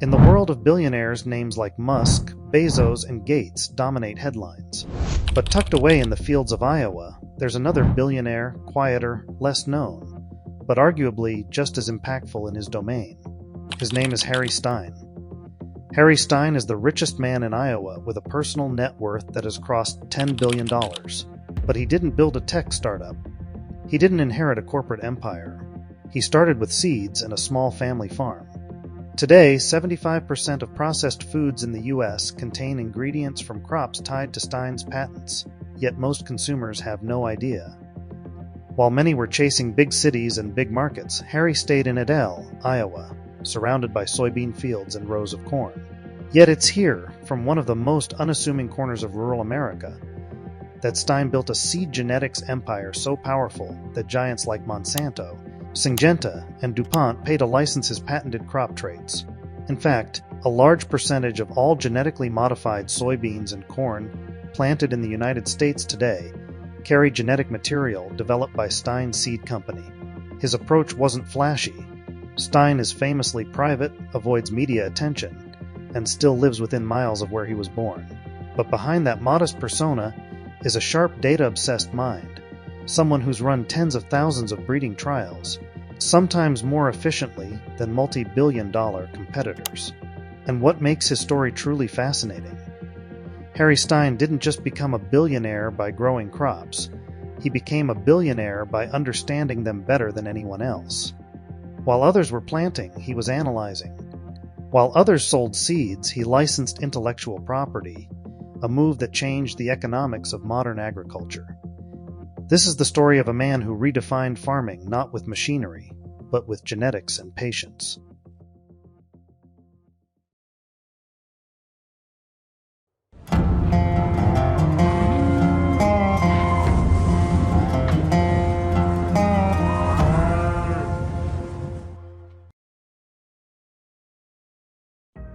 In the world of billionaires, names like Musk, Bezos, and Gates dominate headlines. But tucked away in the fields of Iowa, there's another billionaire, quieter, less known, but arguably just as impactful in his domain. His name is Harry Stine. Harry Stine is the richest man in Iowa with a personal net worth that has crossed $10 billion. But he didn't build a tech startup. He didn't inherit a corporate empire. He started with seeds and a small family farm. Today, 75% of processed foods in the U.S. contain ingredients from crops tied to Stine's patents, yet most consumers have no idea. While many were chasing big cities and big markets, Harry stayed in Adel, Iowa, surrounded by soybean fields and rows of corn. Yet it's here, from one of the most unassuming corners of rural America, that Stine built a seed genetics empire so powerful that giants like Monsanto, Syngenta, and DuPont pay to license his patented crop traits. In fact, a large percentage of all genetically modified soybeans and corn planted in the United States today carry genetic material developed by Stine Seed Company. His approach wasn't flashy. Stine is famously private, avoids media attention, and still lives within miles of where he was born. But behind that modest persona is a sharp, data-obsessed mind, someone who's run tens of thousands of breeding trials, sometimes more efficiently than multi-billion-dollar competitors. And what makes his story truly fascinating? Harry Stine didn't just become a billionaire by growing crops. He became a billionaire by understanding them better than anyone else. While others were planting, he was analyzing. While others sold seeds, he licensed intellectual property, a move that changed the economics of modern agriculture. This is the story of a man who redefined farming not with machinery, but with genetics and patience.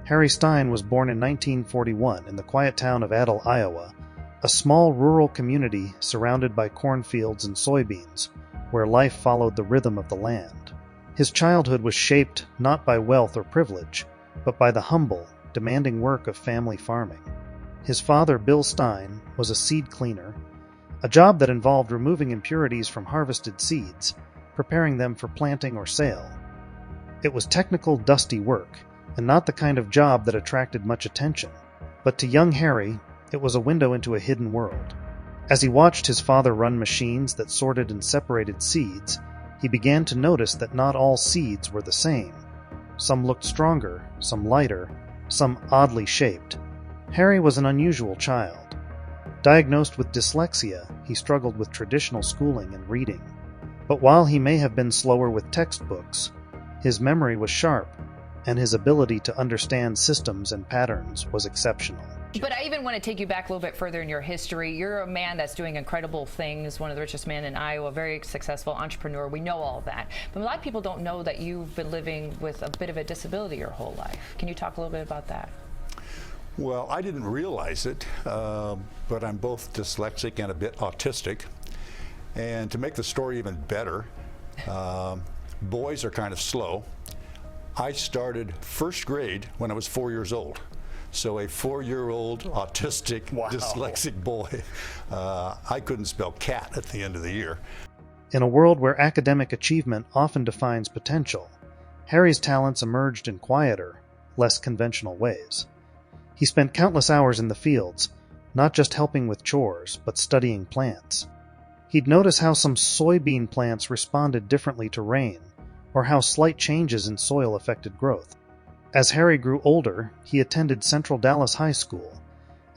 Harry Stine was born in 1941 in the quiet town of Adel, Iowa, a small rural community surrounded by cornfields and soybeans, where life followed the rhythm of the land. His childhood was shaped not by wealth or privilege, but by the humble, demanding work of family farming. His father, Bill Stine, was a seed cleaner, a job that involved removing impurities from harvested seeds, preparing them for planting or sale. It was technical, dusty work, and not the kind of job that attracted much attention. But to young Harry, it was a window into a hidden world. As he watched his father run machines that sorted and separated seeds, he began to notice that not all seeds were the same. Some looked stronger, some lighter, some oddly shaped. Harry was an unusual child. Diagnosed with dyslexia, he struggled with traditional schooling and reading. But while he may have been slower with textbooks, his memory was sharp, and his ability to understand systems and patterns was exceptional. But I even want to take you back a little bit further in your history. You're a man that's doing incredible things, one of the richest men in Iowa, very successful entrepreneur. We know all of that. But a lot of people don't know that you've been living with a bit of a disability your whole life. Can you talk a little bit about that? Well, I didn't realize it, but I'm both dyslexic and a bit autistic. And to make the story even better, boys are kind of slow. I started first grade when I was 4 years old. So a 4-year-old autistic, dyslexic boy. I couldn't spell cat at the end of the year. In a world where academic achievement often defines potential, Harry's talents emerged in quieter, less conventional ways. He spent countless hours in the fields, not just helping with chores, but studying plants. He'd notice how some soybean plants responded differently to rain, or how slight changes in soil affected growth. As Harry grew older, he attended Central Dallas High School,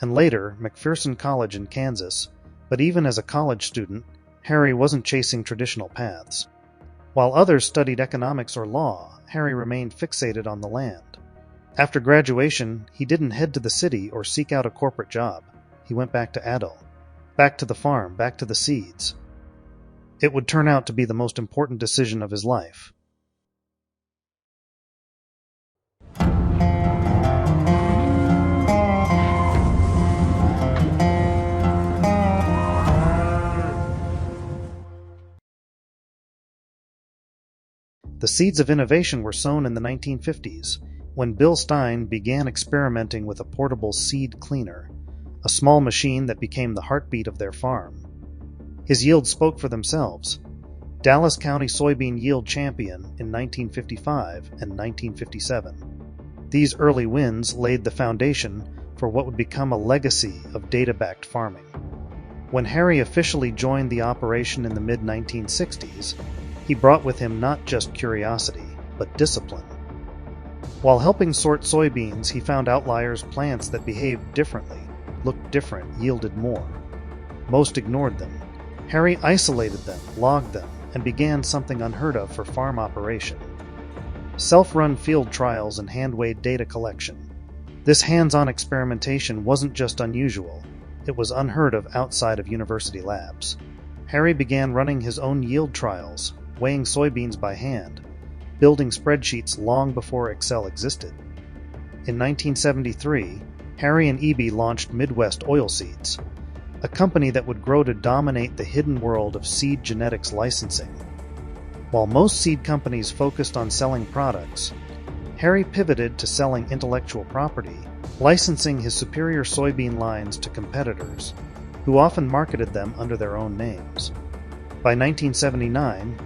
and later McPherson College in Kansas, but even as a college student, Harry wasn't chasing traditional paths. While others studied economics or law, Harry remained fixated on the land. After graduation, he didn't head to the city or seek out a corporate job. He went back to Adel, back to the farm, back to the seeds. It would turn out to be the most important decision of his life. The seeds of innovation were sown in the 1950s, when Bill Stine began experimenting with a portable seed cleaner, a small machine that became the heartbeat of their farm. His yields spoke for themselves. Dallas County soybean yield champion in 1955 and 1957. These early wins laid the foundation for what would become a legacy of data-backed farming. When Harry officially joined the operation in the mid-1960s, he brought with him not just curiosity, but discipline. While helping sort soybeans, he found outliers, plants that behaved differently, looked different, yielded more. Most ignored them. Harry isolated them, logged them, and began something unheard of for farm operation: self-run field trials and hand-weighed data collection. This hands-on experimentation wasn't just unusual, it was unheard of outside of university labs. Harry began running his own yield trials, weighing soybeans by hand, building spreadsheets long before Excel existed. In 1973, Harry and Eby launched Midwest Oilseeds, a company that would grow to dominate the hidden world of seed genetics licensing. While most seed companies focused on selling products, Harry pivoted to selling intellectual property, licensing his superior soybean lines to competitors, who often marketed them under their own names. By 1979,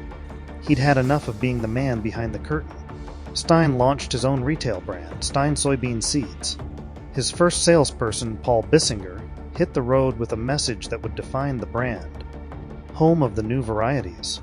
he'd had enough of being the man behind the curtain. Stine launched his own retail brand, Stine Soybean Seeds. His first salesperson, Paul Bissinger, hit the road with a message that would define the brand: home of the new varieties.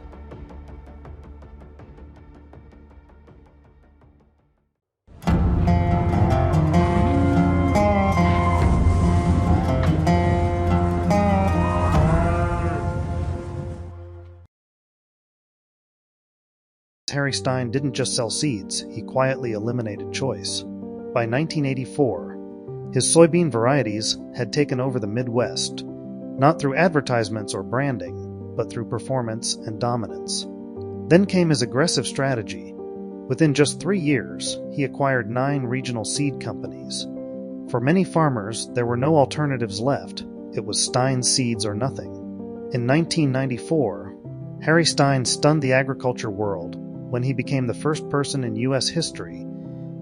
Harry Stine didn't just sell seeds, he quietly eliminated choice. By 1984, his soybean varieties had taken over the Midwest, not through advertisements or branding, but through performance and dominance. Then came his aggressive strategy. Within just 3 years, he acquired 9 regional seed companies. For many farmers, there were no alternatives left. It was Stine Seeds or nothing. In 1994, Harry Stine stunned the agriculture world when he became the first person in U.S. history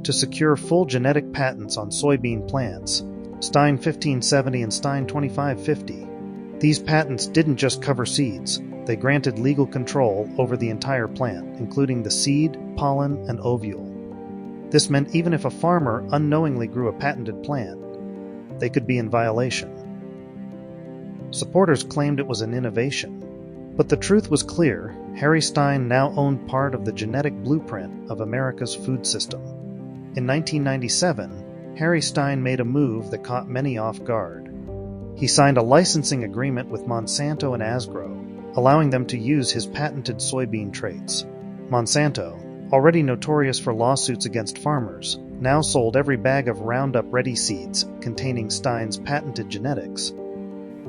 to secure full genetic patents on soybean plants, Stine 1570 and Stine 2550. These patents didn't just cover seeds, they granted legal control over the entire plant, including the seed, pollen, and ovule. This meant even if a farmer unknowingly grew a patented plant, they could be in violation. Supporters claimed it was an innovation, but the truth was clear. Harry Stine now owned part of the genetic blueprint of America's food system. In 1997, Harry Stine made a move that caught many off guard. He signed a licensing agreement with Monsanto and Asgrow, allowing them to use his patented soybean traits. Monsanto, already notorious for lawsuits against farmers, now sold every bag of Roundup Ready seeds containing Stine's patented genetics.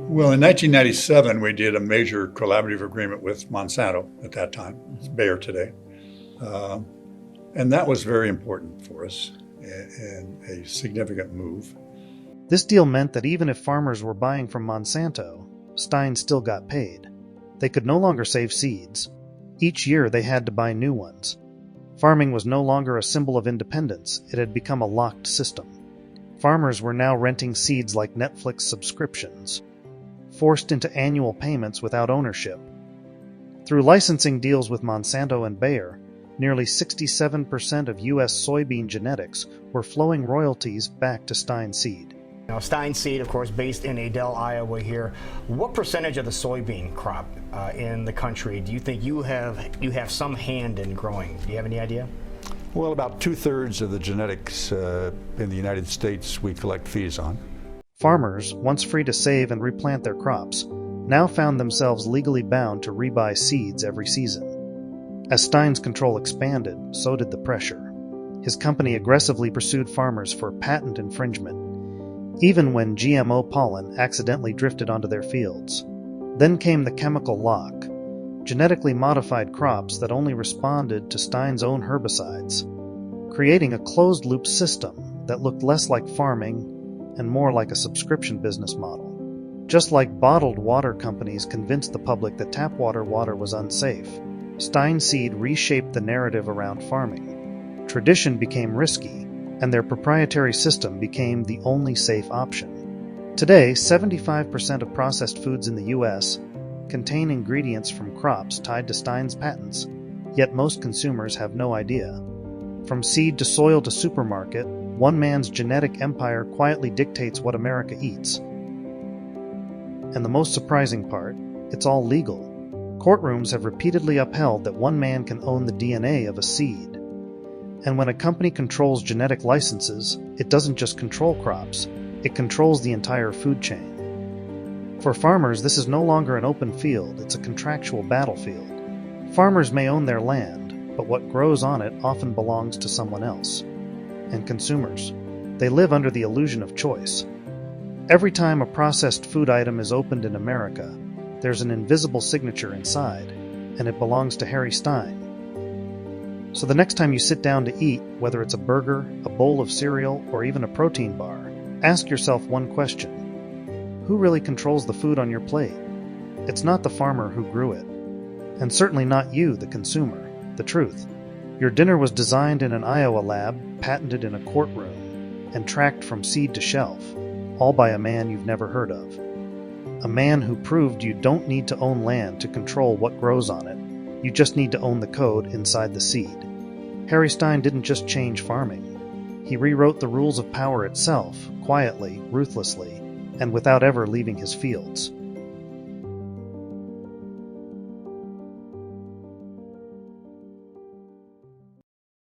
Well, in 1997, we did a major collaborative agreement with Monsanto at that time. It's Bayer today. And that was very important for us and a significant move. This deal meant that even if farmers were buying from Monsanto, Stine still got paid. They could no longer save seeds. Each year they had to buy new ones. Farming was no longer a symbol of independence. It had become a locked system. Farmers were now renting seeds like Netflix subscriptions, forced into annual payments without ownership. Through licensing deals with Monsanto and Bayer, nearly 67% of U.S. soybean genetics were flowing royalties back to Stine Seed. Now, Stine Seed, of course, based in Adel, Iowa here. What percentage of the soybean crop in the country do you think you have some hand in growing? Do you have any idea? Well, about 2/3 of the genetics in the United States we collect fees on. Farmers, once free to save and replant their crops, now found themselves legally bound to rebuy seeds every season. As Stine's control expanded, so did the pressure. His company aggressively pursued farmers for patent infringement, even when GMO pollen accidentally drifted onto their fields. Then came the chemical lock, genetically modified crops that only responded to Stine's own herbicides, creating a closed-loop system that looked less like farming and more like a subscription business model. Just like bottled water companies convinced the public that tap water was unsafe, Stine Seed reshaped the narrative around farming. Tradition became risky, and their proprietary system became the only safe option. Today, 75% of processed foods in the U.S. contain ingredients from crops tied to Stine's patents, yet most consumers have no idea. From seed to soil to supermarket, one man's genetic empire quietly dictates what America eats. And the most surprising part, it's all legal. Courtrooms have repeatedly upheld that one man can own the DNA of a seed. And when a company controls genetic licenses, it doesn't just control crops, it controls the entire food chain. For farmers, this is no longer an open field, it's a contractual battlefield. Farmers may own their land, but what grows on it often belongs to someone else. And consumers, they live under the illusion of choice. Every time a processed food item is opened in America, there's an invisible signature inside, and it belongs to Harry Stine. So the next time you sit down to eat, whether it's a burger, a bowl of cereal, or even a protein bar, ask yourself one question. Who really controls the food on your plate? It's not the farmer who grew it, and certainly not you, the consumer. The truth. Your dinner was designed in an Iowa lab, patented in a courtroom, and tracked from seed to shelf, all by a man you've never heard of. A man who proved you don't need to own land to control what grows on it. You just need to own the code inside the seed. Harry Stine didn't just change farming. He rewrote the rules of power itself, quietly, ruthlessly, and without ever leaving his fields.